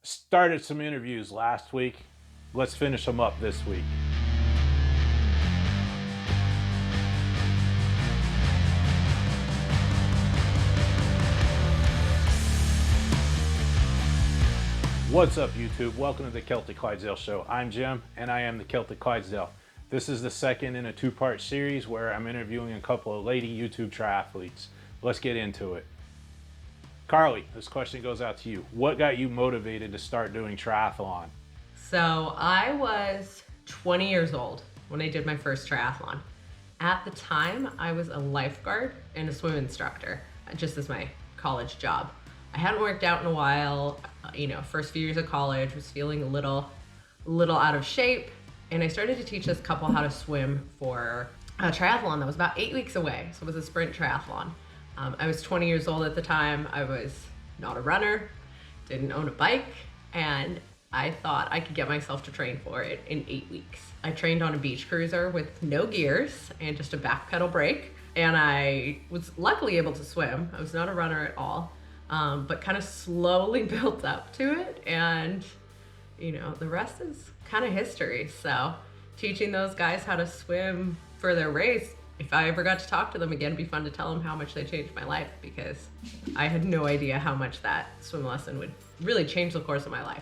Started some interviews last week. Let's finish them up this week. What's up, YouTube? Welcome to the Celtic Clydesdale Show. I'm Jim, and I am the Celtic Clydesdale. This is the second in a two-part series where I'm interviewing a couple of lady YouTube triathletes. Let's get into it. Carly, this question goes out to you. What got you motivated to start doing triathlon? So I was 20 years old when I did my first triathlon. At the time, I was a lifeguard and a swim instructor, just as my college job. I hadn't worked out in a while, first few years of college, was feeling a little out of shape, and I started to teach this couple how to swim for a triathlon that was about 8 weeks away. So it was a sprint triathlon. I was 20 years old at the time. I was not a runner, didn't own a bike, and I thought I could get myself to train for it in 8 weeks. I trained on a beach cruiser with no gears and just a back pedal brake, and I was luckily able to swim. I was not a runner at all, but kind of slowly built up to it, and the rest is kind of history. So teaching those guys how to swim for their race, if I ever got to talk to them again, it'd be fun to tell them how much they changed my life, because I had no idea how much that swim lesson would really change the course of my life.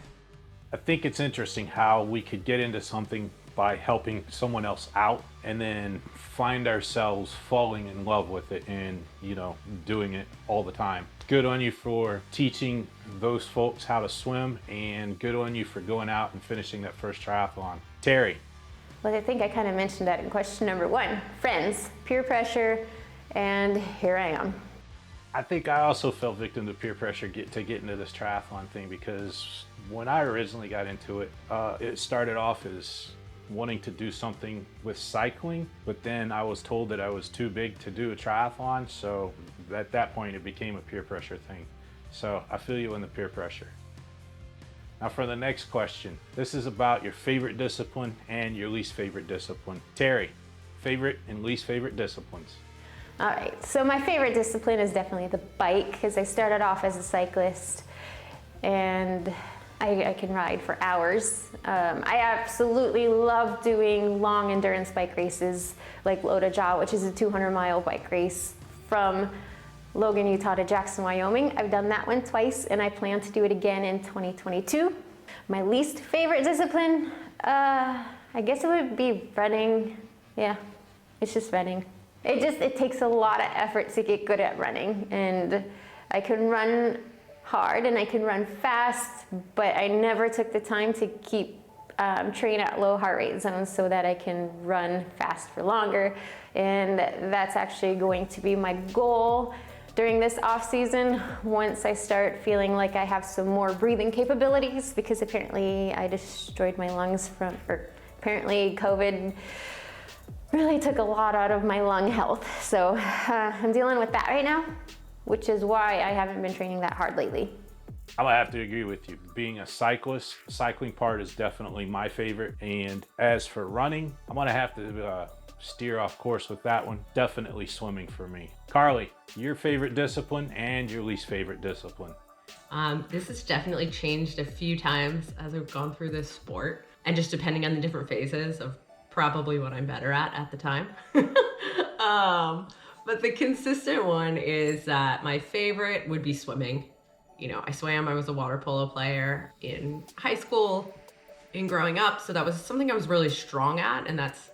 I think it's interesting how we could get into something by helping someone else out and then find ourselves falling in love with it and, doing it all the time. Good on you for teaching those folks how to swim, and good on you for going out and finishing that first triathlon. Terry. Well, I think I kind of mentioned that in question number one. Friends, peer pressure, and here I am. I think I also fell victim to peer pressure to get into this triathlon thing, because when I originally got into it, it started off as wanting to do something with cycling, but then I was told that I was too big to do a triathlon, so at that point it became a peer pressure thing. So I feel you in the peer pressure. Now for the next question, this is about your favorite discipline and your least favorite discipline. Terry, favorite and least favorite disciplines. All right, so my favorite discipline is definitely the bike, because I started off as a cyclist and I can ride for hours. I absolutely love doing long endurance bike races like Loda Jaw, which is a 200-mile bike race from Logan, Utah to Jackson, Wyoming. I've done that one twice, and I plan to do it again in 2022. My least favorite discipline, I guess it would be running. Yeah, it's just running. It takes a lot of effort to get good at running, and I can run hard and I can run fast, but I never took the time to keep train at low heart rate zones so that I can run fast for longer. And that's actually going to be my goal during this off season, once I start feeling like I have some more breathing capabilities, because apparently I destroyed my lungs apparently COVID really took a lot out of my lung health. So I'm dealing with that right now, which is why I haven't been training that hard lately. I'm gonna have to agree with you. Being a cyclist, cycling part is definitely my favorite. And as for running, I'm gonna have to steer off course with that one. Definitely swimming for me. Carly, your favorite discipline and your least favorite discipline. This has definitely changed a few times as I've gone through this sport, and just depending on the different phases of probably what I'm better at the time. But the consistent one is that my favorite would be swimming. I swam, I was a water polo player in high school, in growing up, so that was something I was really strong at, and that's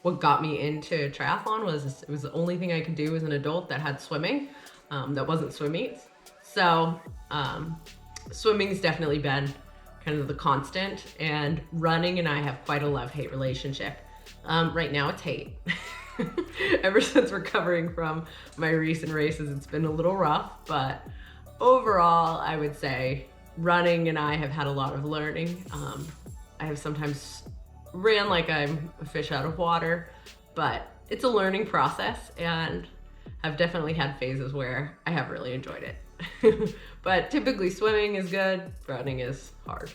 what got me into triathlon. It was the only thing I could do as an adult that had swimming, that wasn't swim meets. So swimming's definitely been kind of the constant, and running and I have quite a love-hate relationship. Right now it's hate. Ever since recovering from my recent races, it's been a little rough, but overall I would say running and I have had a lot of learning. I have sometimes ran like I'm a fish out of water, but it's a learning process, and I've definitely had phases where I have really enjoyed it. But typically swimming is good, running is hard.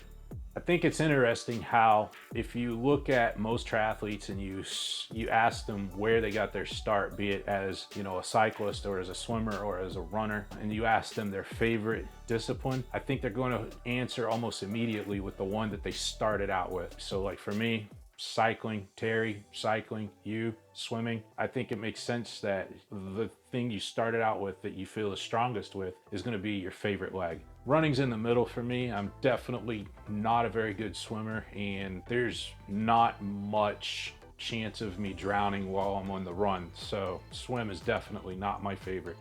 I think it's interesting how if you look at most triathletes and you ask them where they got their start, be it as, you know, a cyclist or as a swimmer or as a runner, and you ask them their favorite discipline, I think they're going to answer almost immediately with the one that they started out with. So like for me, cycling, Terry, cycling, you, swimming. I think it makes sense that the thing you started out with that you feel the strongest with is going to be your favorite leg. Running's in the middle for me. I'm definitely not a very good swimmer, and there's not much chance of me drowning while I'm on the run. So swim is definitely not my favorite.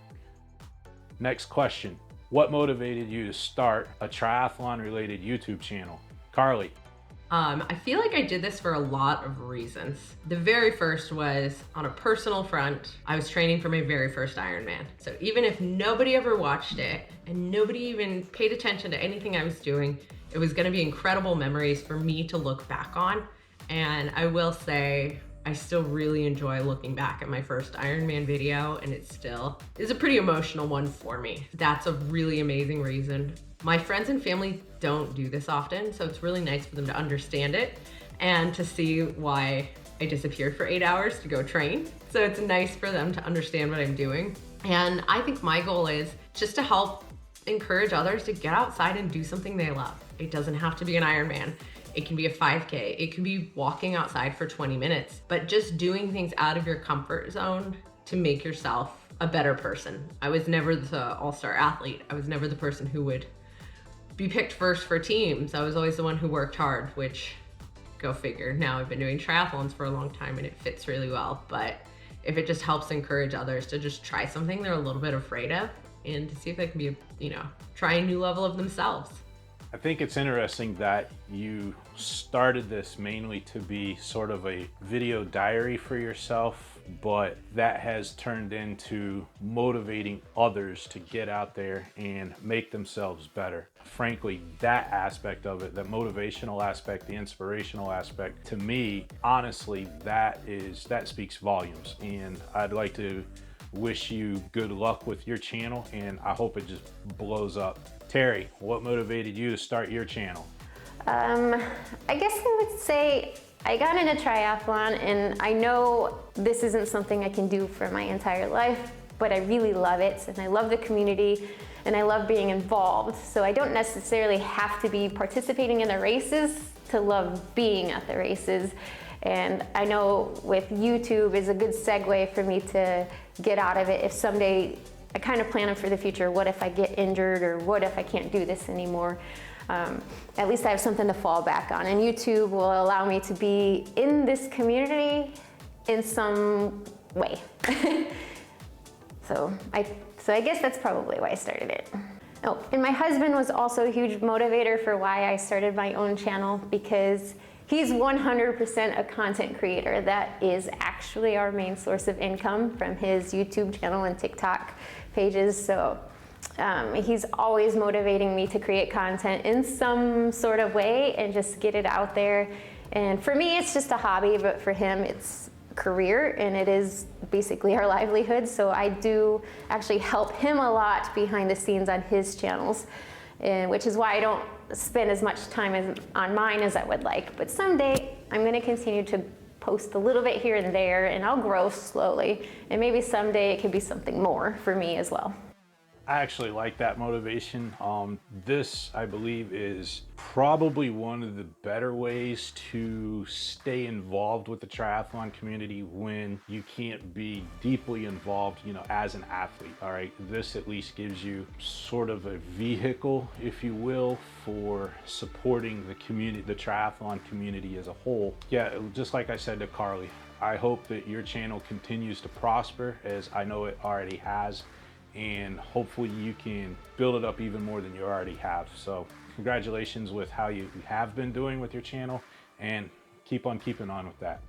Next question. What motivated you to start a triathlon related YouTube channel? Carly. I feel like I did this for a lot of reasons. The very first was on a personal front. I was training for my very first Ironman. So even if nobody ever watched it and nobody even paid attention to anything I was doing, it was gonna be incredible memories for me to look back on. And I will say, I still really enjoy looking back at my first Ironman video, and it still is a pretty emotional one for me. That's a really amazing reason. My friends and family don't do this often, so it's really nice for them to understand it and to see why I disappeared for 8 hours to go train. So it's nice for them to understand what I'm doing. And I think my goal is just to help encourage others to get outside and do something they love. It doesn't have to be an Ironman. It can be a 5K. It can be walking outside for 20 minutes, but just doing things out of your comfort zone to make yourself a better person. I was never the all-star athlete. I was never the person who would be picked first for teams. I was always the one who worked hard, which, go figure. Now I've been doing triathlons for a long time and it fits really well. But if it just helps encourage others to just try something they're a little bit afraid of and to see if they can be, try a new level of themselves. I think it's interesting that you started this mainly to be sort of a video diary for yourself, but that has turned into motivating others to get out there and make themselves better. Frankly, that aspect of it, the motivational aspect, the inspirational aspect, to me, honestly, that speaks volumes. And I'd like to wish you good luck with your channel, and I hope it just blows up. Terry, what motivated you to start your channel? I guess I would say I got into triathlon, and I know this isn't something I can do for my entire life, but I really love it, and I love the community, and I love being involved. So I don't necessarily have to be participating in the races to love being at the races. And I know with YouTube is a good segue for me to get out of it if someday I kind of plan for the future. What if I get injured, or what if I can't do this anymore? At least I have something to fall back on. And YouTube will allow me to be in this community in some way. So I guess that's probably why I started it. Oh, and my husband was also a huge motivator for why I started my own channel, because he's 100% a content creator. That is actually our main source of income from his YouTube channel and TikTok pages. So he's always motivating me to create content in some sort of way and just get it out there. And for me, it's just a hobby, but for him, it's a career, and it is basically our livelihood. So I do actually help him a lot behind the scenes on his channels, which is why I don't spend as much time on mine as I would like. But someday I'm going to continue to post a little bit here and there, and I'll grow slowly, and maybe someday it could be something more for me as well. I actually like that motivation. This, I believe, is probably one of the better ways to stay involved with the triathlon community when you can't be deeply involved, as an athlete. All right, this at least gives you sort of a vehicle, if you will, for supporting the community, the triathlon community as a whole. Yeah, just like I said to Carly, I hope that your channel continues to prosper, as I know it already has, and hopefully you can build it up even more than you already have. So congratulations with how you have been doing with your channel, and keep on keeping on with that.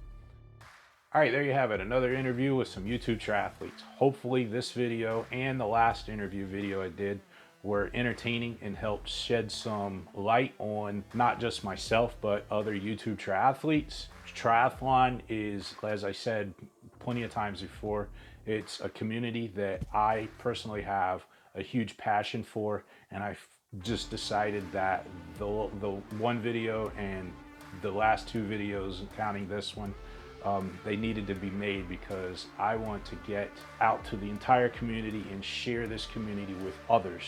All right, there you have it, another interview with some YouTube triathletes. Hopefully this video and the last interview video I did were entertaining and helped shed some light on not just myself, but other YouTube triathletes. Triathlon is, as I said plenty of times before, it's a community that I personally have a huge passion for, and I just decided that the one video and the last two videos, counting this one, they needed to be made because I want to get out to the entire community and share this community with others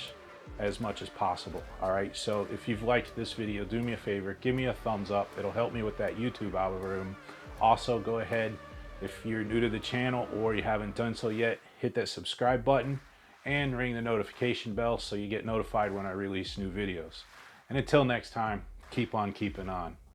as much as possible. All right, so if you've liked this video, do me a favor, give me a thumbs up. It'll help me with that YouTube algorithm. Also, go ahead, if you're new to the channel or you haven't done so yet, hit that subscribe button and ring the notification bell so you get notified when I release new videos. And until next time, keep on keeping on.